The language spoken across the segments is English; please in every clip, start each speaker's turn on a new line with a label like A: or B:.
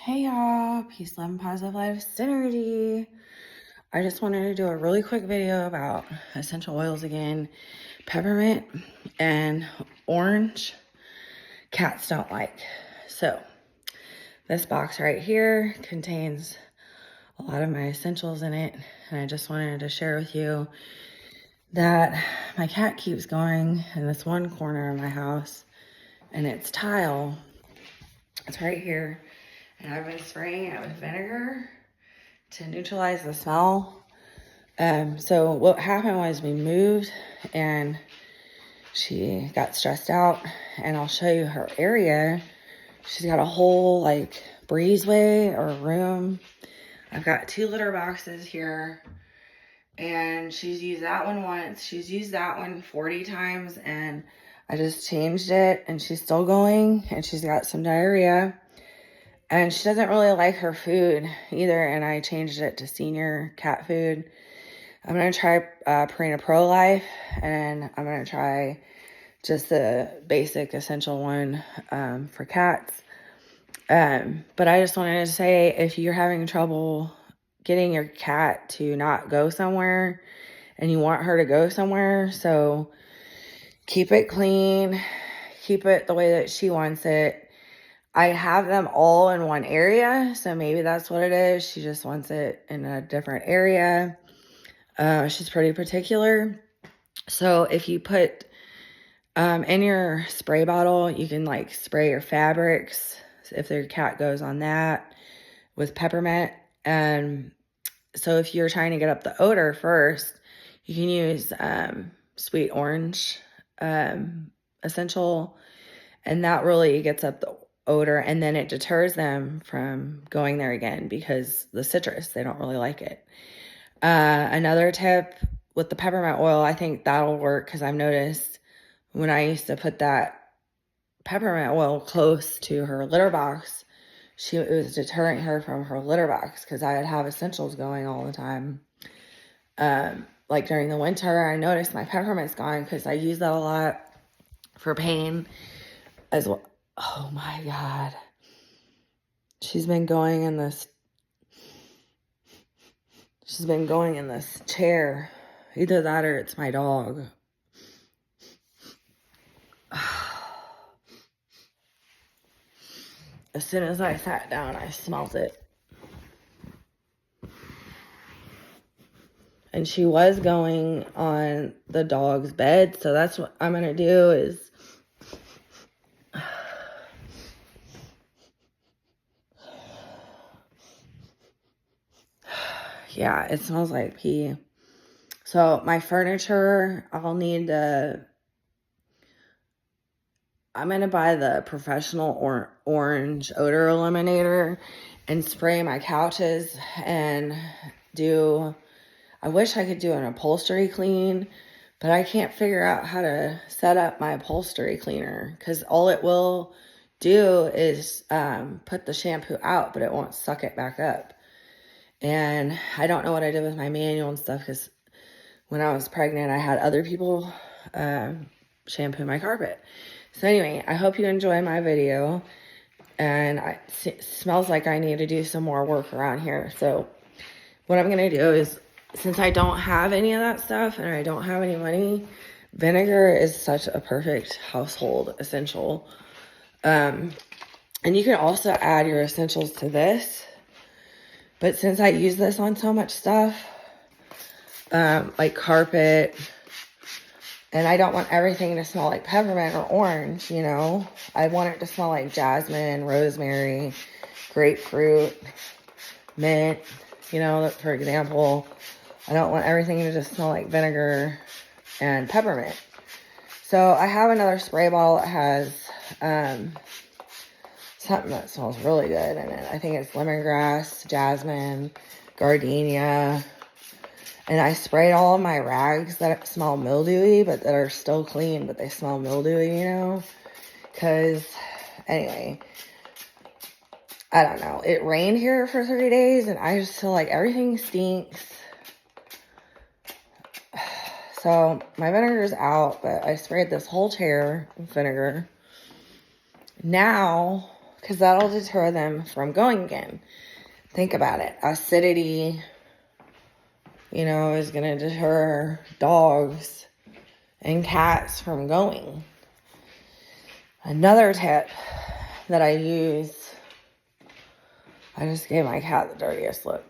A: Hey y'all, peace, love, and positive life synergy. I just wanted to do a really quick video about essential oils again. Peppermint and orange, cats don't like. So this box right here contains a lot of my essentials in it. And I just wanted to share with you that my cat keeps going in this one corner of my house and it's tile. It's right here. And I've been spraying it with vinegar to neutralize the smell. So what happened was we moved and she got stressed out, and I'll show you her area. She's got a whole like breezeway or room. I've got 2 litter boxes here, and she's used that one once. She's used that one 40 times, and I just changed it, and she's still going, and she's got some diarrhea. And she doesn't really like her food either, and I changed it to senior cat food. I'm going to try Purina Pro Life, and I'm going to try just the basic essential one for cats. But I just wanted to say, if you're having trouble getting your cat to not go somewhere, and you want her to go somewhere, so keep it clean, keep it the way that she wants it. I have them all in one area, so maybe that's what it is. She just wants it in a different area. She's pretty particular. So if you put in your spray bottle, you can like spray your fabrics if their cat goes on that with peppermint. And so if you're trying to get up the odor first, you can use sweet orange essential, and that really gets up the odor, and then it deters them from going there again because the citrus, they don't really like it. Another tip with the peppermint oil, I think that'll work because I've noticed when I used to put that peppermint oil close to her litter box, it was deterring her from her litter box because I would have essentials going all the time. Like during the winter, I noticed my peppermint's gone because I use that a lot for pain as well. Oh my God. She's been going in this chair. Either that or it's my dog. As soon as I sat down, I smelled it. And she was going on the dog's bed, so that's what I'm gonna do is yeah, it smells like pee. So my furniture, I'm going to buy the professional orange odor eliminator and spray my couches and I wish I could do an upholstery clean, but I can't figure out how to set up my upholstery cleaner because all it will do is put the shampoo out, but it won't suck it back up. And I don't know what I did with my manual and stuff because when I was pregnant, I had other people shampoo my carpet. So anyway, I hope you enjoy my video. And it smells like I need to do some more work around here. So what I'm going to do is, since I don't have any of that stuff and I don't have any money, vinegar is such a perfect household essential. And you can also add your essentials to this. But since I use this on so much stuff, like carpet, and I don't want everything to smell like peppermint or orange, you know. I want it to smell like jasmine, rosemary, grapefruit, mint, you know, for example. I don't want everything to just smell like vinegar and peppermint. So I have another spray bottle that has something that smells really good in it. I think it's lemongrass, jasmine, gardenia. And I sprayed all of my rags that smell mildewy, but that are still clean, but they smell mildewy, you know? Because, anyway, I don't know. It rained here for 3 days, and I just feel like everything stinks. So, my vinegar is out, but I sprayed this whole chair with vinegar. Now, because that'll deter them from going again. Think about it. Acidity, is going to deter dogs and cats from going. Another tip that I use, I just gave my cat the dirtiest look,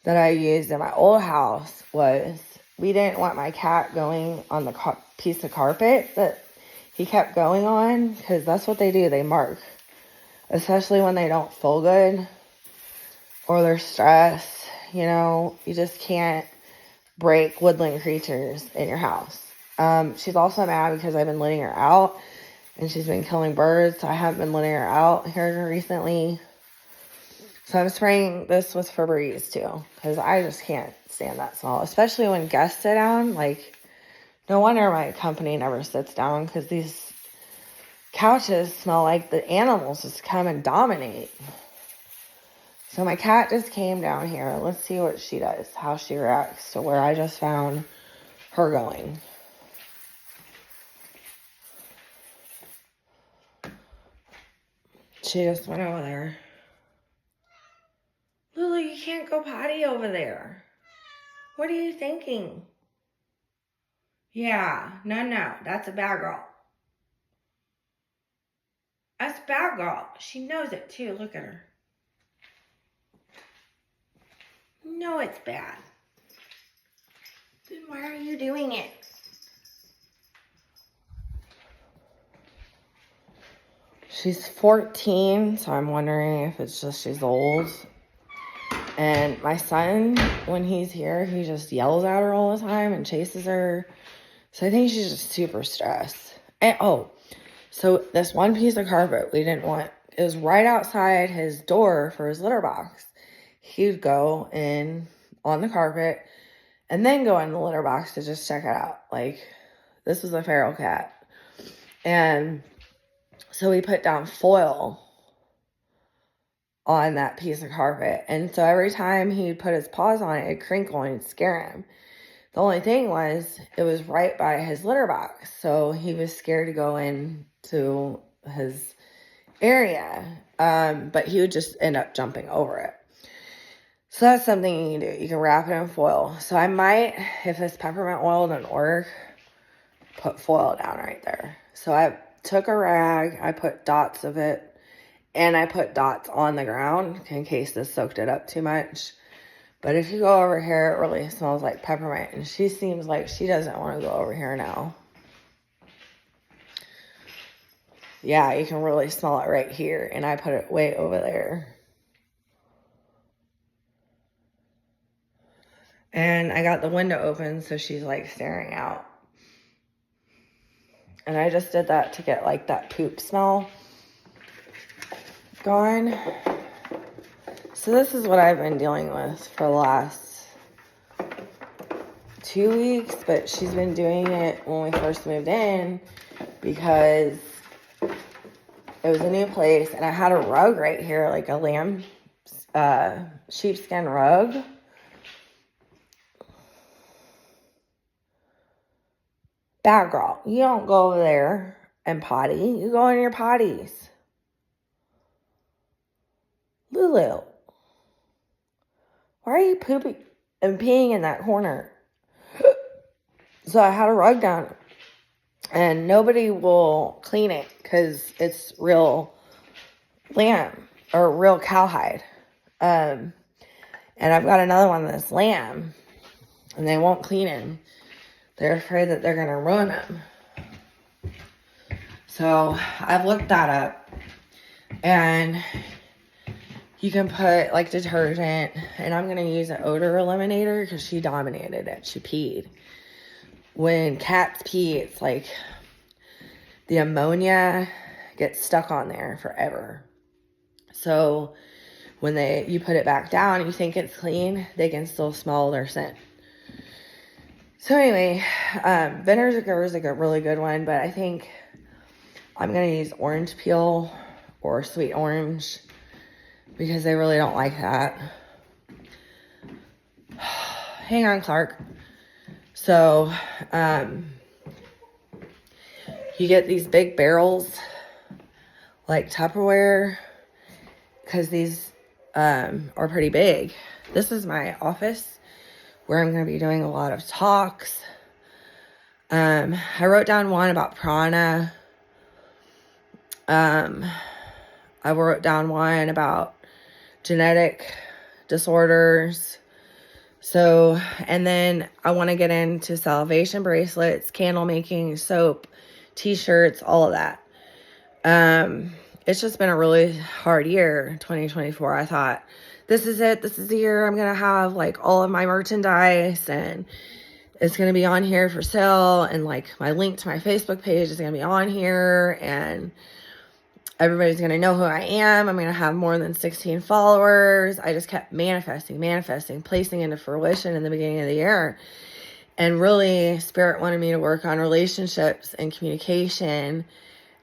A: that I used in my old house was, we didn't want my cat going on the piece of carpet that he kept going on, because that's what they do. They mark, especially when they don't feel good or they're stressed. You just can't break woodland creatures in your house. She's also mad because I've been letting her out and she's been killing birds. So I haven't been letting her out here recently. So I'm spraying this with Febreze too, because I just can't stand that smell, especially when guests sit down. Like, no wonder my company never sits down, because these couches smell like the animals just come and dominate. So my cat just came down here. Let's see what she does, how she reacts to where I just found her going. She just went over there. Lulu, you can't go potty over there. What are you thinking? Yeah, no, that's a bad girl. That's a bad girl. She knows it too. Look at her. No, it's bad. Then why are you doing it? She's 14, so I'm wondering if it's just she's old. And my son, when he's here, he just yells at her all the time and chases her. So I think she's just super stressed. And so this one piece of carpet we didn't want, it was right outside his door for his litter box. He'd go in on the carpet and then go in the litter box to just check it out. Like, this was a feral cat. And so we put down foil on that piece of carpet. And so every time he'd put his paws on it, it'd crinkle and it'd scare him. The only thing was, it was right by his litter box. So he was scared to go into his area. But he would just end up jumping over it. So that's something you can do. You can wrap it in foil. So I might, if this peppermint oil doesn't work, put foil down right there. So I took a rag, I put dots of it, and I put dots on the ground in case this soaked it up too much. But if you go over here, it really smells like peppermint. And she seems like she doesn't want to go over here now. Yeah, you can really smell it right here. And I put it way over there. And I got the window open, so she's like staring out. And I just did that to get like that poop smell going. So this is what I've been dealing with for the last 2 weeks, but she's been doing it when we first moved in because it was a new place and I had a rug right here, like a lamb sheepskin rug. Bad girl, you don't go over there and potty. You go in your potties. Lulu, why are you pooping and peeing in that corner? So I had a rug down and nobody will clean it because it's real lamb or real cowhide. And I've got another one that's lamb and they won't clean it. They're afraid that they're going to ruin them. So I've looked that up. And you can put like detergent. And I'm going to use an odor eliminator because she dominated it. She peed. When cats pee, it's like the ammonia gets stuck on there forever. So when you put it back down, you think it's clean, they can still smell their scent. So anyway, vinegar is like a really good one, but I think I'm going to use orange peel or sweet orange because they really don't like that. Hang on, Clark. So, you get these big barrels, like Tupperware, because these are pretty big. This is my office where I'm going to be doing a lot of talks. I wrote down one about prana. I wrote down one about genetic disorders. So, and then I want to get into salvation bracelets, candle making, soap, t-shirts, all of that. It's just been a really hard year, 2024. I thought, this is it. This is the year I'm going to have like all of my merchandise, and it's going to be on here for sale. And like my link to my Facebook page is going to be on here, and everybody's going to know who I am. I'm going to have more than 16 followers. I just kept manifesting, placing into fruition in the beginning of the year. And really, Spirit wanted me to work on relationships and communication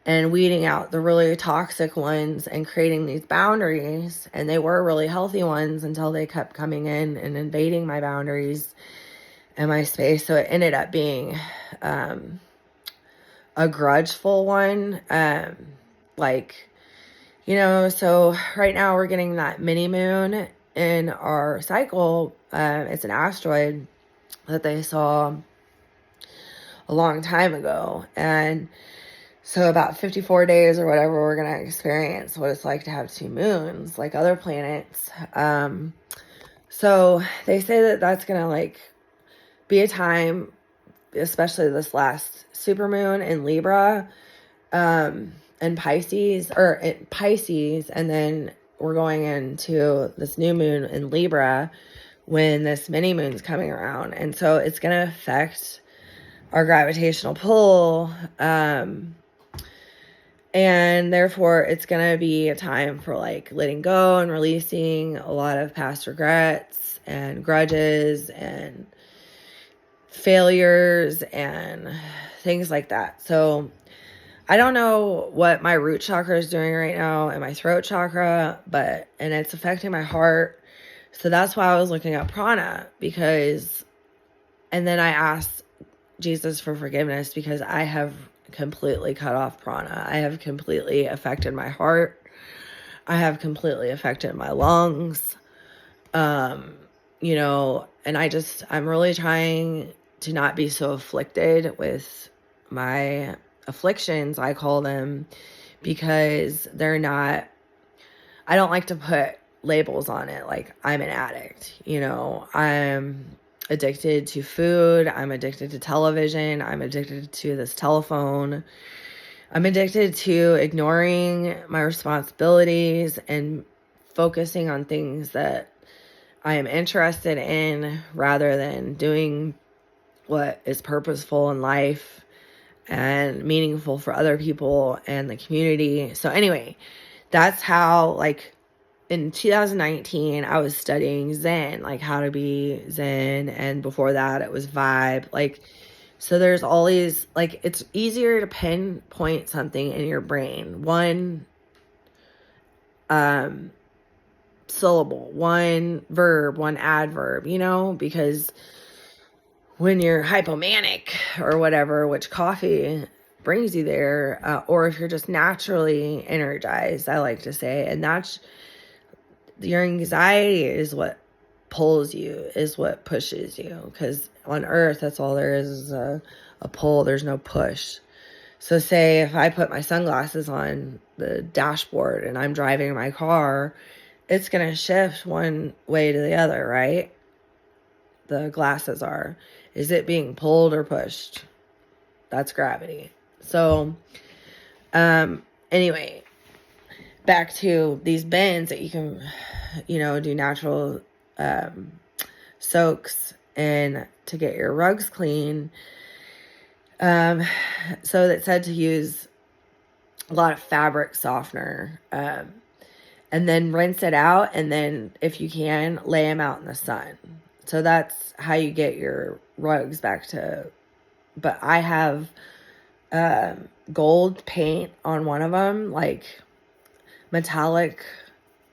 A: and weeding out the really toxic ones and creating these boundaries. And they were really healthy ones until they kept coming in and invading my boundaries and my space. So it ended up being a grudgeful one. So right now we're getting that mini moon in our cycle. It's an asteroid that they saw a long time ago. And so about 54 days or whatever, we're going to experience what it's like to have two moons, like other planets. So they say that that's going to like be a time, especially this last supermoon in Libra, and Pisces, and then we're going into this new moon in Libra when this mini moon's coming around. And so it's going to affect our gravitational pull, and therefore it's going to be a time for like letting go and releasing a lot of past regrets and grudges and failures and things like that. So I don't know what my root chakra is doing right now and my throat chakra, and it's affecting my heart. So that's why I was looking at prana, and then I asked Jesus for forgiveness because I have completely cut off prana. I have completely affected my heart. I have completely affected my lungs. And I'm really trying to not be so afflicted with my afflictions, I call them, because they're not, I don't like to put labels on it. Like I'm an addict, I'm addicted to food. I'm addicted to television. I'm addicted to this telephone. I'm addicted to ignoring my responsibilities and focusing on things that I am interested in rather than doing what is purposeful in life and meaningful for other people and the community. So anyway, that's how, like, in 2019, I was studying Zen, like how to be Zen. And before that, it was Vibe. Like, so there's all these, like, it's easier to pinpoint something in your brain. One syllable, one verb, one adverb, because when you're hypomanic or whatever, which coffee brings you there, or if you're just naturally energized, I like to say, and that's your anxiety is what pulls you, is what pushes you, because on earth, that's all there is a pull. There's no push. So say if I put my sunglasses on the dashboard and I'm driving my car, it's going to shift one way to the other, right? The glasses are. Is it being pulled or pushed? That's gravity. So, anyway, back to these bins that you can, do natural soaks and to get your rugs clean. So that said to use a lot of fabric softener, and then rinse it out. And then if you can, lay them out in the sun. So that's how you get your rugs back to, but I have gold paint on one of them, like metallic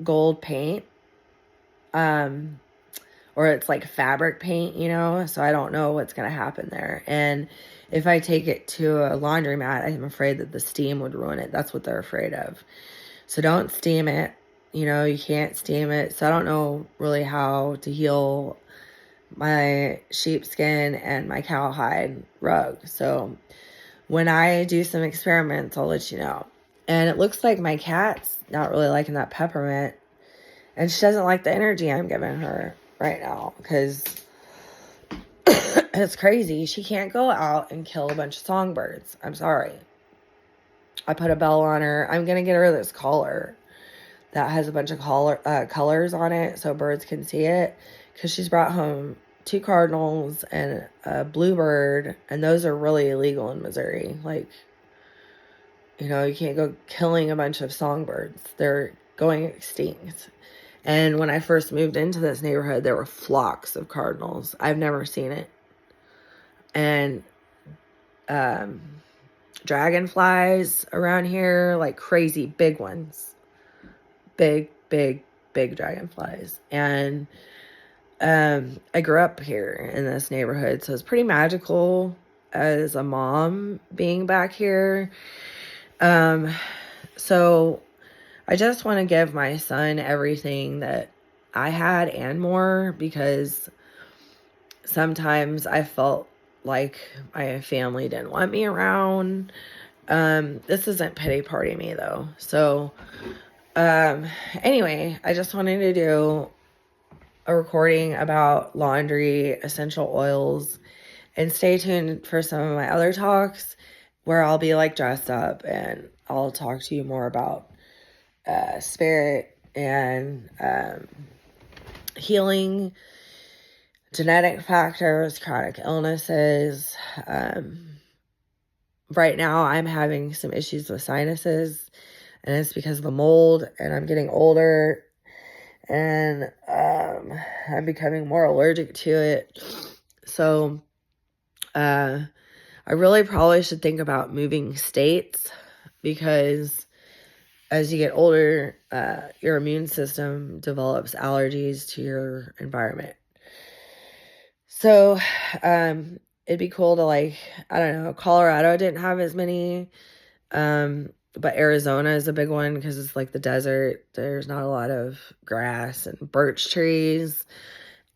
A: gold paint, or it's like fabric paint, you know, so I don't know what's going to happen there. And if I take it to a laundromat, I'm afraid that the steam would ruin it. That's what they're afraid of. So don't steam it. You know, you can't steam it. So I don't know really how to heal my sheepskin and my cowhide rug. So when I do some experiments, I'll let you know. And it looks like my cat's not really liking that peppermint. And she doesn't like the energy I'm giving her right now, because it's crazy. She can't go out and kill a bunch of songbirds. I'm sorry. I put a bell on her. I'm going to get her this collar that has a bunch of colors on it so birds can see it, because she's brought home 2 cardinals and a bluebird, and those are really illegal in Missouri. Like, you know, you can't go killing a bunch of songbirds. They're going extinct. And when I first moved into this neighborhood, there were flocks of cardinals. I've never seen it. And dragonflies around here, like crazy big ones. Big dragonflies. And I grew up here in this neighborhood, so it's pretty magical as a mom being back here. So I just want to give my son everything that I had and more, because sometimes I felt like my family didn't want me around. This isn't pity party me though. So, anyway, I just wanted to do a recording about laundry, essential oils, and stay tuned for some of my other talks where I'll be like dressed up and I'll talk to you more about spirit and healing, genetic factors, chronic illnesses. Right now I'm having some issues with sinuses, and it's because of the mold, and I'm getting older, and I'm becoming more allergic to it. So I really probably should think about moving states, because as you get older, your immune system develops allergies to your environment. So, it'd be cool to, like, I don't know, Colorado didn't have as many, but Arizona is a big one because it's like the desert. There's not a lot of grass and birch trees,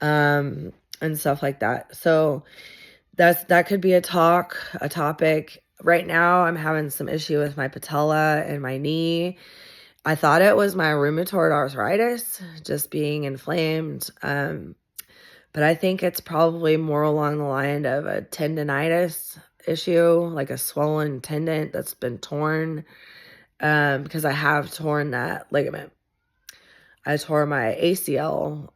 A: and stuff like that. So that could be a topic. Right now, I'm having some issue with my patella and my knee. I thought it was my rheumatoid arthritis just being inflamed. But I think it's probably more along the line of a tendonitis issue, like a swollen tendon that's been torn, because I have torn that ligament. I tore my ACL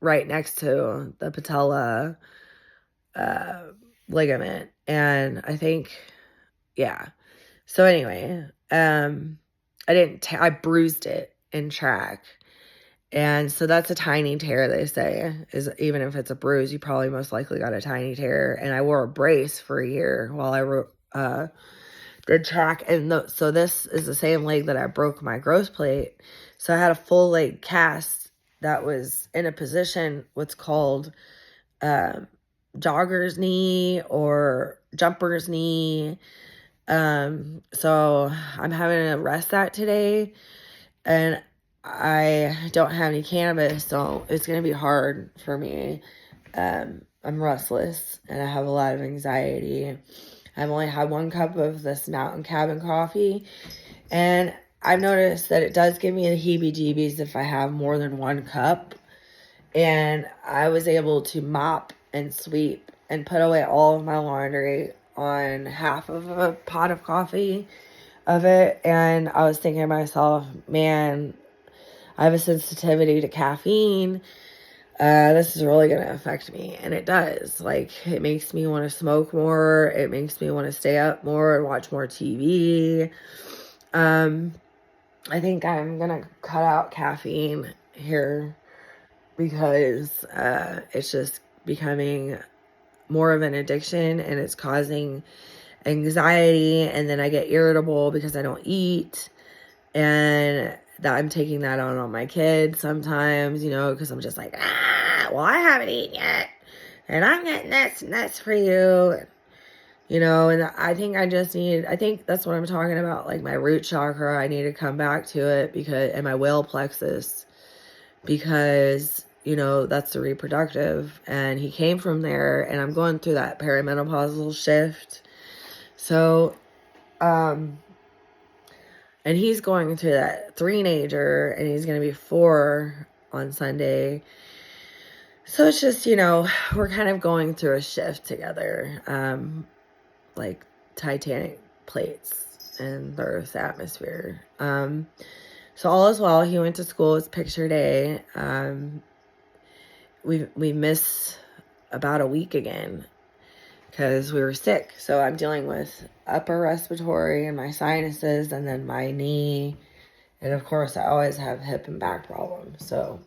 A: right next to the patella ligament, and I think, yeah. So anyway, I bruised it in track. And so that's a tiny tear, they say, is even if it's a bruise, you probably most likely got a tiny tear. And I wore a brace for a year while I did track. And so this is the same leg that I broke my growth plate. So I had a full leg cast that was in a position, what's called jogger's knee or jumper's knee. So I'm having to rest that today. And I don't have any cannabis, so it's going to be hard for me. I'm restless, and I have a lot of anxiety. I've only had 1 cup of this mountain cabin coffee, and I've noticed that it does give me the heebie-jeebies if I have more than 1 cup. And I was able to mop and sweep and put away all of my laundry on half of a pot of coffee of it. And I was thinking to myself, man, I have a sensitivity to caffeine. This is really going to affect me. And it does. Like, it makes me want to smoke more. It makes me want to stay up more and watch more TV. I think I'm going to cut out caffeine here, because it's just becoming more of an addiction, and it's causing anxiety, and then I get irritable because I don't eat, and that I'm taking that on my kids sometimes, you know, because I'm just like, well, I haven't eaten yet, and I'm getting this and that's for you, you know. And I think I think that's what I'm talking about, like my root chakra. I need to come back to it and my whale plexus, because, you know, that's the reproductive, and he came from there, and I'm going through that perimenopausal shift. So, and he's going through that three-nager, and he's going to be 4 on Sunday. So it's just, you know, we're kind of going through a shift together, like Titanic plates in the Earth's atmosphere. So all is well. He went to school. It's picture day. We miss about a week again because we were sick. So I'm dealing with upper respiratory and my sinuses, and then my knee. And of course, I always have hip and back problems. So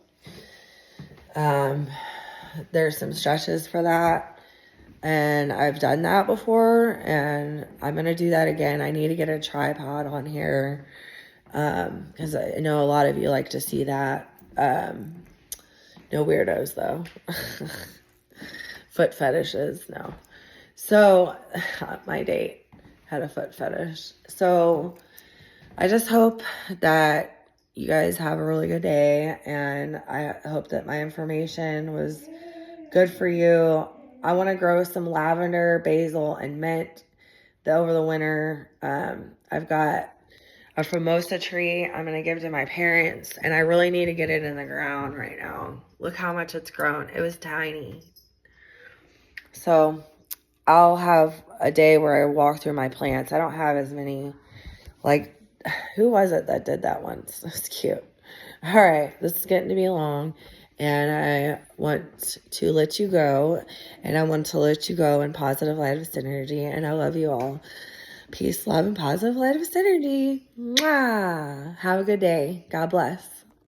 A: there's some stretches for that. And I've done that before, and I'm going to do that again. I need to get a tripod on here, because I know a lot of you like to see that. No weirdos, though. Foot fetishes, no. So, my date had a foot fetish. So, I just hope that you guys have a really good day, and I hope that my information was good for you. I want to grow some lavender, basil, and mint over the winter. I've got a Formosa tree I'm going to give to my parents, and I really need to get it in the ground right now. Look how much it's grown. It was tiny. So I'll have a day where I walk through my plants. I don't have as many, like, who was it that did that once? That's cute. All right, this is getting to be long, and I want to let you go, and I want to let you go in positive light of synergy, and I love you all. Peace, love, and positive light of synergy. Mwah! Have a good day. God bless.